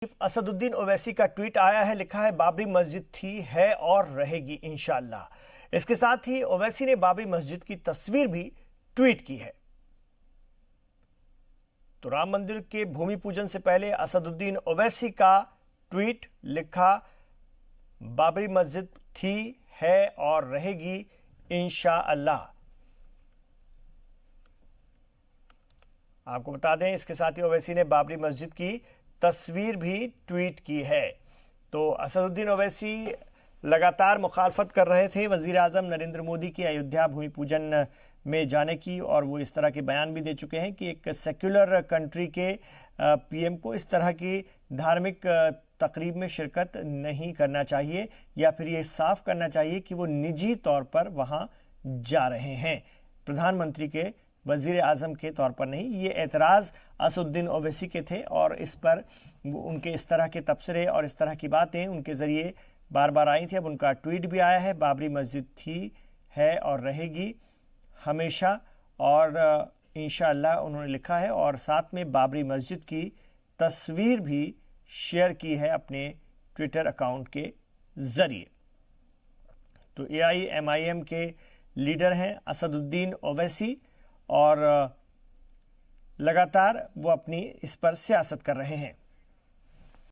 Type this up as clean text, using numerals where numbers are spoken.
اسدالدین اویسی کا ٹویٹ آیا ہے، لکھا ہے بابری مسجد تھی، ہے اور رہے گی انشاءاللہ۔ اس کے ساتھ ہی اویسی نے بابری مسجد کی تصویر بھی ٹویٹ کی ہے۔ تو رام مندر کے بھومی پوجن سے پہلے اسدالدین اویسی کا ٹویٹ، لکھا بابری مسجد تھی، ہے اور رہے گی انشاءاللہ۔ آپ کو بتا دیں اس کے ساتھ ہی اویسی نے بابری مسجد کی تصویر بھی ٹویٹ کی ہے۔ تو اسدالدین اویسی لگاتار مخالفت کر رہے تھے وزیر اعظم نریندر مودی کی ایودھیا بھومی پوجن میں جانے کی، اور وہ اس طرح کے بیان بھی دے چکے ہیں کہ ایک سیکولر کنٹری کے پی ایم کو اس طرح کی دھارمک تقریب میں شرکت نہیں کرنا چاہیے، یا پھر یہ صاف کرنا چاہیے کہ وہ نجی طور پر وہاں جا رہے ہیں، پردھان منتری کے وزیر اعظم کے طور پر نہیں۔ یہ اعتراض اسدالدین اویسی کے تھے، اور اس پر ان کے اس طرح کے تبصرے اور اس طرح کی باتیں ان کے ذریعے بار بار آئی تھی۔ اب ان کا ٹویٹ بھی آیا ہے، بابری مسجد تھی، ہے اور رہے گی ہمیشہ، اور انشاءاللہ انہوں نے لکھا ہے، اور ساتھ میں بابری مسجد کی تصویر بھی شیئر کی ہے اپنے ٹویٹر اکاؤنٹ کے ذریعے۔ تو AIMIM کے لیڈر ہیں اسدالدین اویسی، اور لگاتار وہ اپنی اس پر سیاست کر رہے ہیں۔